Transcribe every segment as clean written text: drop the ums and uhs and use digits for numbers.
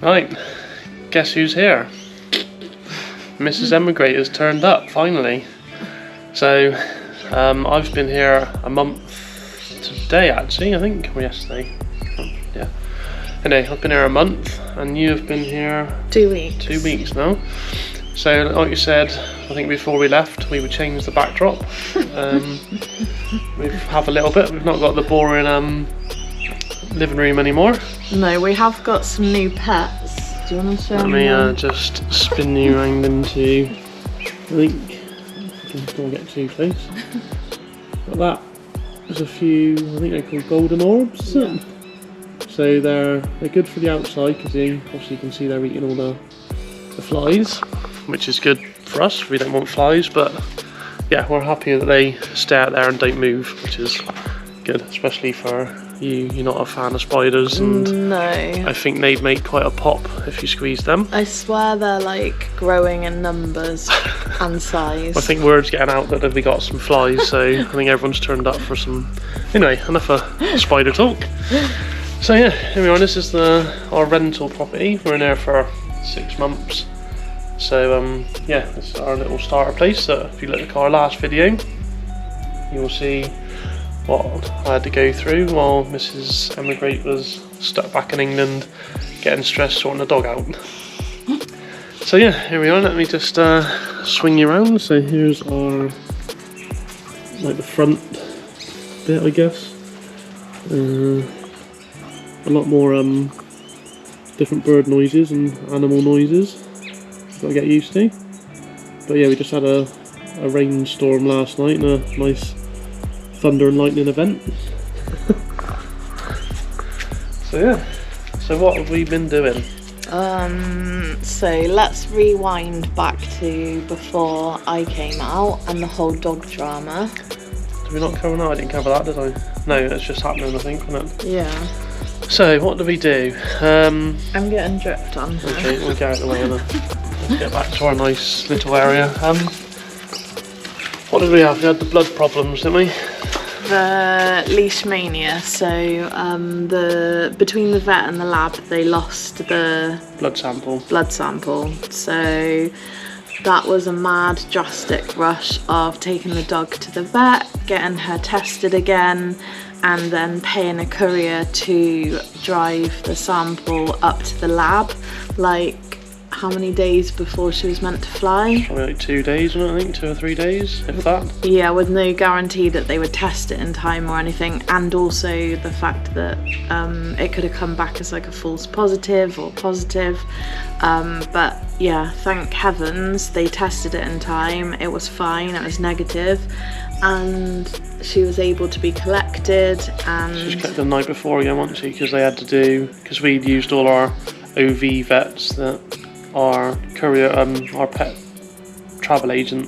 Right, guess who's here? Mrs. Emigrate has turned up, finally. So, I've been here a month today, actually, I think, or yesterday. Yeah. Anyway, I've been here a month, and you have been here 2 weeks. 2 weeks now. So, like you said, I think before we left, we would change the backdrop. We have a little bit. We've not got the boring living room anymore. No, we have got some new pets. Do you want to show Let them? me just spin you around into, I think, don't get too close. But that, there's a few, I think they're called golden orbs. Yeah. So they're good for the outside because obviously you can see they're eating all the flies, which is good for us. We don't want flies, but yeah, we're happy that they stay out there and don't move, which is good, especially for you. You're not a fan of spiders, and no. I think they'd make quite a pop if you squeeze them. I swear they're like growing in numbers and size. I think word's getting out that we got some flies, so I think everyone's turned up for some. Anyway, enough of spider talk. So yeah, here we are. This is our rental property. We're in there for 6 months. So yeah, this is our little starter place. So if you look at our last video, you will see what I had to go through while Mrs. Emigrate was stuck back in England, getting stressed sorting the dog out. So yeah, here we are. Let me just swing you around. So here's our, like, the front bit, I guess. A lot more different bird noises and animal noises. Got to get used to. But yeah, we just had a rainstorm last night and a nice thunder and lightning event. So yeah, so what have we been doing? So let's rewind back to before I came out and the whole dog drama. Did we not cover that? I didn't cover that, did I? No, it's just happening, I think, wasn't it? Yeah. So what do we do? I'm getting dripped on. Okay, we'll get out of the way then. Let's get back to our nice little area. What did we have? We had the blood problems, didn't we? The leishmania. So between the vet and the lab, they lost the Blood sample. So that was a mad, drastic rush of taking the dog to the vet, getting her tested again, and then paying a courier to drive the sample up to the lab. Like, how many days before she was meant to fly? Probably like 2 days, wasn't it? I think 2 or 3 days, if that. Yeah, with no guarantee that they would test it in time or anything, and also the fact that it could have come back as like a false positive or positive. But yeah, thank heavens they tested it in time. It was fine, it was negative, and she was able to be collected. And She was collected the night before again, wasn't she? Because they had to do, because we'd used all our OV vets that our courier, our pet travel agent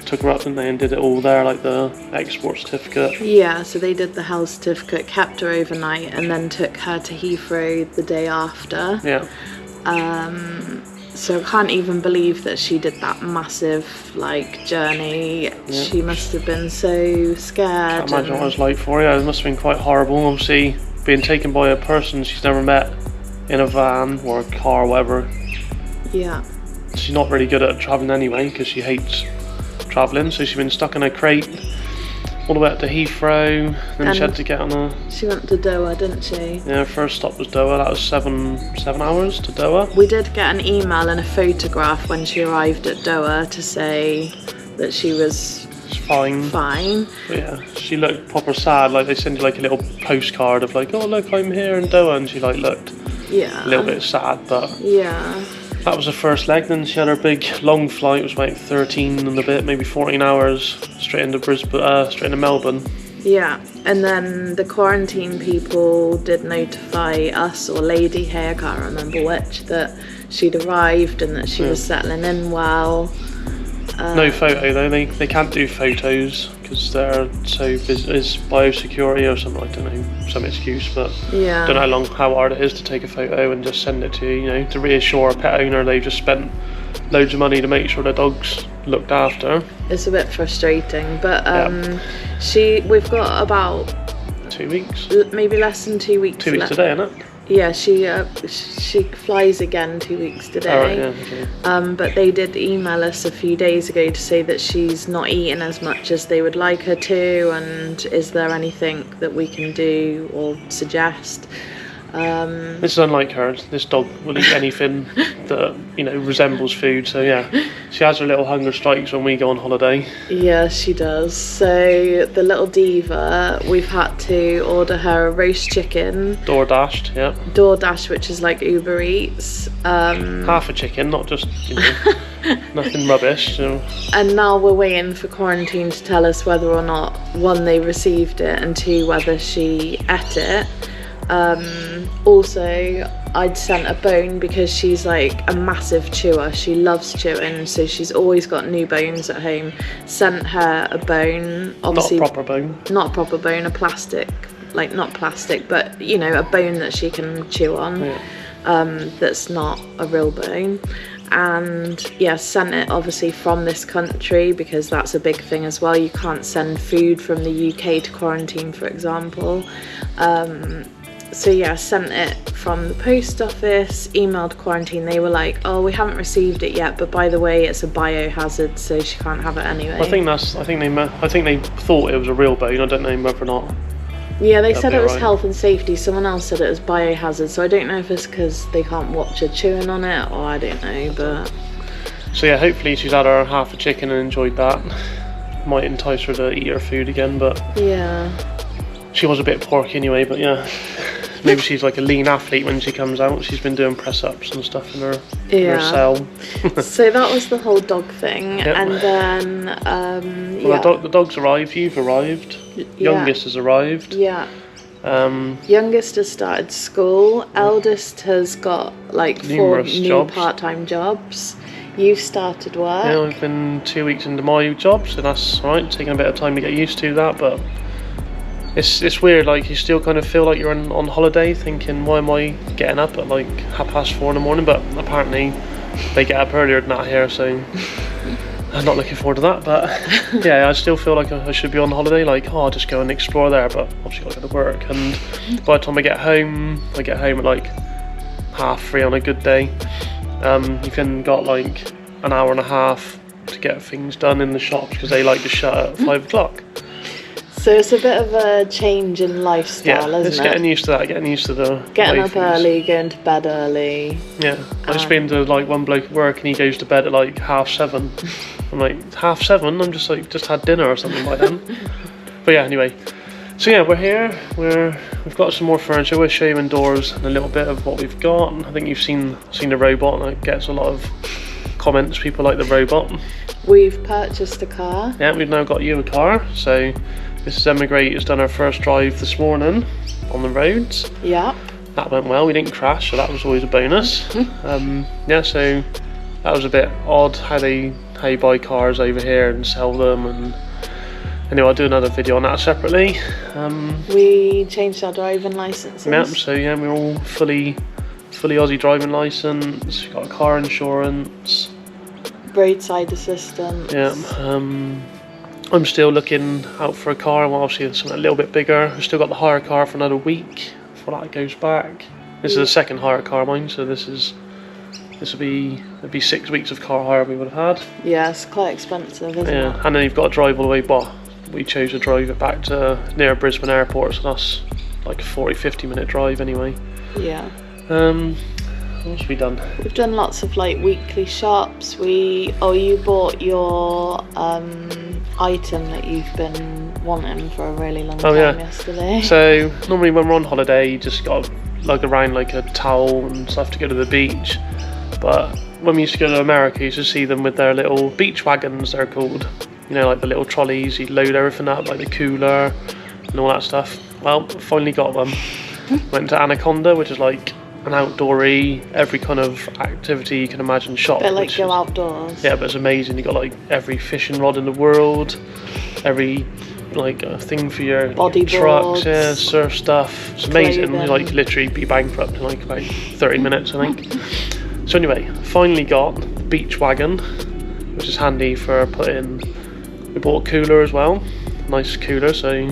took her up, didn't they, and did it all there, like the export certificate. Yeah, so they did the health certificate, kept her overnight, and then took her to Heathrow the day after. Yeah. So I can't even believe that she did that massive like journey. Yeah. She must have been so scared. I can't imagine what it was like for her. It must have been quite horrible. Obviously, being taken by a person she's never met in a van or a car or whatever. Yeah. She's not really good at travelling anyway because she hates travelling, so she's been stuck in a crate all the way up to Heathrow, then she had to get on a... She went to Doha, didn't she? Yeah, first stop was Doha. That was seven hours to Doha. We did get an email and a photograph when she arrived at Doha to say that she was fine. But yeah, she looked proper sad. Like, they sent you like a little postcard of like, oh look, I'm here in Doha, and she like looked a little bit sad, but yeah. That was the first leg. Then she had her big long flight. It was about 13 and a bit, maybe 14 hours straight into Brisbane, straight into Melbourne. Yeah, and then the quarantine people did notify us or Lady Hay, I can't remember which, that she'd arrived and that she was settling in well. No photo though. They can't do photos because they're so busy. It's biosecurity or something. I don't know, some excuse, but yeah. Don't know how hard it is to take a photo and just send it to you. You know, to reassure a pet owner they've just spent loads of money to make sure their dog's looked after. It's a bit frustrating, but we've got about 2 weeks. Maybe less than 2 weeks. 2 weeks today, isn't it? Yeah, she flies again 2 weeks today. Oh, right, yeah, okay. But they did email us a few days ago to say that she's not eating as much as they would like her to, and is there anything that we can do or suggest? This is unlike her. This dog will eat anything that, you know, resembles food. So yeah, she has her little hunger strikes when we go on holiday. Yeah, she does. So the little diva, we've had to order her a roast chicken. DoorDashed, yeah. DoorDash, which is like Uber Eats. Half a chicken, not just, you know, nothing rubbish. So. And now we're waiting for quarantine to tell us whether or not, one, they received it, and two, whether she ate it. Also, I'd sent a bone because she's like a massive chewer. She loves chewing, so she's always got new bones at home. Sent her a bone, obviously not a proper bone. Not a proper bone, a plastic, like not plastic, but you know, a bone that she can chew on. Yeah. That's not a real bone. And yeah, sent it obviously from this country because that's a big thing as well. You can't send food from the UK to quarantine, for example. So yeah, sent it from the post office, emailed quarantine. They were like, oh, we haven't received it yet, but by the way, it's a biohazard, so she can't have it anyway. I think they thought it was a real bone. I don't know whether or not. Yeah, they said it was health and safety. Someone else said it was biohazard, so I don't know if it's because they can't watch her chewing on it, or I don't know, but... So yeah, hopefully she's had her half a chicken and enjoyed that. Might entice her to eat her food again, but... Yeah. She was a bit porky anyway, but yeah. Maybe she's like a lean athlete when she comes out. She's been doing press-ups and stuff in her cell. So that was the whole dog thing. Yep. And then the dog's arrived. You've arrived. Youngest has arrived. Yeah. Youngest has started school. Eldest has got like numerous 4 new part-time jobs. You've started work. Yeah, I've been 2 weeks into my job, so that's alright. Taking a bit of time to get used to that, but it's weird. Like you still kind of feel like you're on holiday, thinking, why am I getting up at like 4:30 in the morning? But apparently they get up earlier than that here, so I'm not looking forward to that. But yeah, I still feel like I should be on holiday. Like, oh, I'll just go and explore there, but obviously got to go to work. And by the time I get home at like 3:30 on a good day. You've then got like an hour and a half to get things done in the shops because they like to shut at 5 o'clock. So it's a bit of a change in lifestyle, isn't it? It's getting used to that, getting used to the getting up early, going to bed early. Yeah, I just been to like one bloke at work and he goes to bed at like 7:30. I'm like, 7:30? I'm just like, just had dinner or something by then. But yeah, anyway. So yeah, we're here. We've got some more furniture. We're showing you indoors and a little bit of what we've got. I think you've seen the robot, and it gets a lot of comments. People like the robot. We've purchased a car. Yeah, we've now got you a car. So Mrs. Emigrate has done her first drive this morning on the roads. Yeah. That went well. We didn't crash, so that was always a bonus. Yeah, so that was a bit odd how you buy cars over here and sell them and. Anyway, I'll do another video on that separately. We changed our driving licences. Yeah, so yeah, we're all fully Aussie driving licence, got a car insurance. Roadside assistance. Yeah, I'm still looking out for a car. I want obviously something a little bit bigger. I've still got the hire car for another week before that goes back. This is the second hire car of mine, so it'd be 6 weeks of car hire we would have had. Yeah, it's quite expensive, isn't it? Yeah, and then you've got to drive all the way back. We chose to drive it back to near Brisbane airport, so that's like a 40-50 minute drive anyway. Yeah. What else have we done? We've done lots of like weekly shops. You bought your item that you've been wanting for a really long time yesterday. So normally when we're on holiday, you just got to lug around like a towel and stuff to go to the beach. But when we used to go to America, you used to see them with their little beach wagons, they're called. You know, like the little trolleys, you load everything up, like the cooler and all that stuff. Well, finally got one. Went to Anaconda, which is like an outdoory, every kind of activity you can imagine shop. Bit like go outdoors. Yeah, but it's amazing. You got like every fishing rod in the world, every like thing for your trucks, yeah, surf stuff. It's amazing. You like literally be bankrupt in like about 30 minutes, I think. So anyway, finally got the beach wagon, which is handy for putting. We bought a cooler as well, nice cooler. So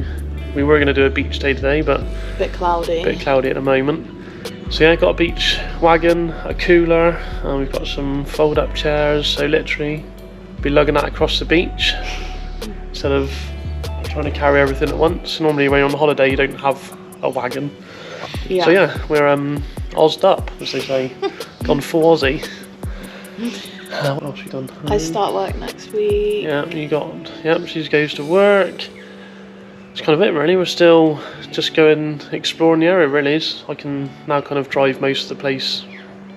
we were going to do a beach day today, but bit cloudy at the moment. So yeah, got a beach wagon, a cooler, and we've got some fold-up chairs. So literally, be lugging that across the beach instead of trying to carry everything at once. Normally, when you're on holiday, you don't have a wagon. Yeah. So yeah, we're Ozzed up, as they say, gone full Aussie. What else have you done? I start work next week. Yeah, you got. Yep, she goes to work. It's kind of it, really. We're still just going exploring the area, really. I can now kind of drive most of the place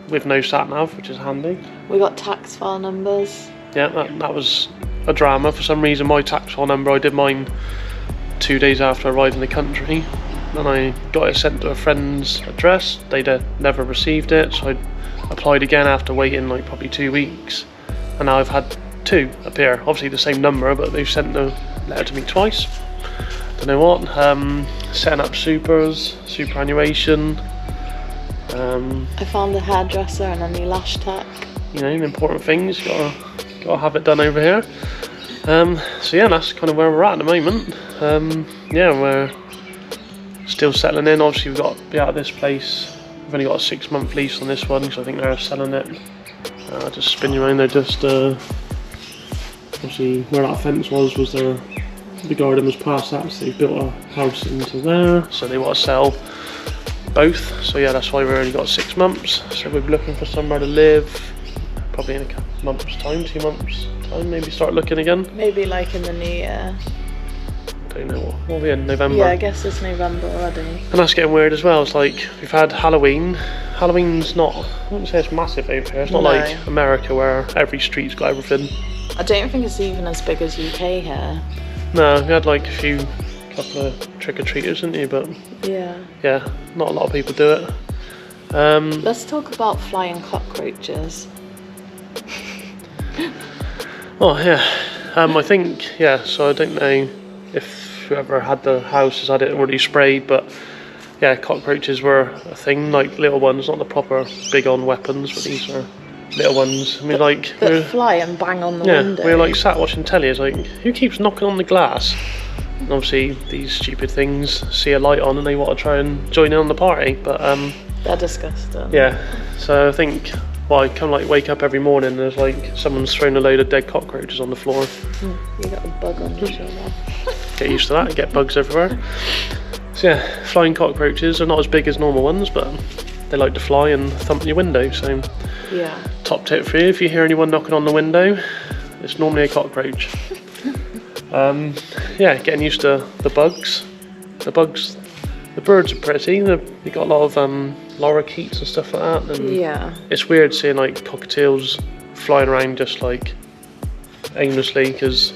with no sat nav, which is handy. We got tax file numbers. Yeah, that was a drama. For some reason, my tax file number, I did mine 2 days after I arrived in the country. Then I got it sent to a friend's address. They'd never received it, so I applied again after waiting like probably 2 weeks. And now I've had two appear. Obviously the same number, but they've sent the letter to me twice. Don't know what. Setting up superannuation. I found a hairdresser and a new lash tech. You know, the important things. Gotta have it done over here. So yeah, that's kind of where we're at the moment. Yeah, we're still settling in. Obviously, we've got to be out of this place. We've only got a 6-month lease on this one, because I think they're selling it. Just spin you around. They're just obviously where that fence was there. The garden was past that, so they built a house into there. So they want to sell both. So yeah, that's why we've only got 6 months. So we're looking for somewhere to live. Probably in a couple months' time, 2 months' time, maybe start looking again. Maybe like in the new year. Don't know what are we in, November? Yeah, I guess it's November already. And that's getting weird as well. It's like we've had Halloween. Halloween's not, I wouldn't say it's massive over here. It's not like America where every street's got everything. I don't think it's even as big as UK here. No, we had like a couple of trick-or-treaters, didn't you? But yeah, not a lot of people do it. Let's talk about flying cockroaches. Oh yeah, I think, so I don't know if whoever had the house has had it already sprayed, but yeah, cockroaches were a thing, like little ones, not the proper big on weapons, but these are little ones. I mean, that fly and bang on the window. We were like sat watching telly, it's like, who keeps knocking on the glass? And obviously these stupid things see a light on and they want to try and join in on the party, but they're disgusting. Yeah, so I think, well, I kind of like wake up every morning and there's like someone's thrown a load of dead cockroaches on the floor. You got a bug on your shoulder. Get used to that, get bugs everywhere. So yeah, flying cockroaches are not as big as normal ones, but they like to fly and thump your window, so yeah. Top tip for you, if you hear anyone knocking on the window, it's normally a cockroach. Yeah, getting used to the bugs. The birds are pretty. You've got a lot of lorikeets and stuff like that. And yeah. It's weird seeing like cockatiels flying around just like aimlessly, because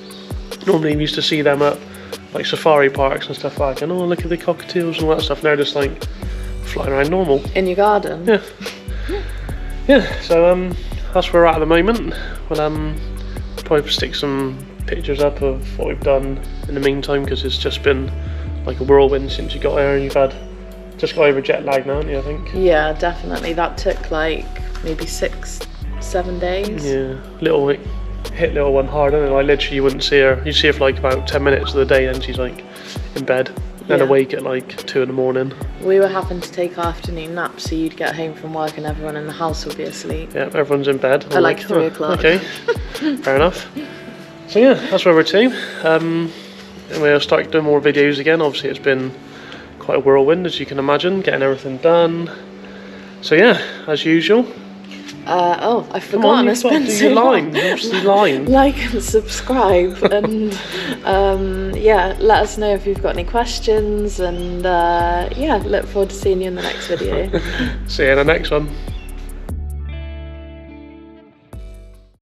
normally we used to see them at like safari parks and stuff like that. And oh, look at the cockatiels and all that stuff. And they're just like flying around normal. In your garden? Yeah. Yeah, so that's where we're at the moment. We'll probably stick some pictures up of what we've done in the meantime, because it's just been like a whirlwind since you got here, and you've just got over jet lag now, haven't you, I think? Yeah, definitely. That took like maybe 6-7 days. Yeah, hit little one hard, and like literally you wouldn't see her. You'd see her for like about 10 minutes of the day, and she's like in bed, then awake at like 2 in the morning. We were having to take afternoon naps, so you'd get home from work and everyone in the house would be asleep. Yeah, everyone's in bed. At like 3 o'clock. Okay, fair enough. So yeah, that's where we're to. And we'll start doing more videos again. Obviously it's been quite a whirlwind, as you can imagine, getting everything done. So yeah, as usual. I forgot. You've got to do your line. What's the line? Like and subscribe, and yeah, let us know if you've got any questions, and yeah, look forward to seeing you in the next video. See you in the next one.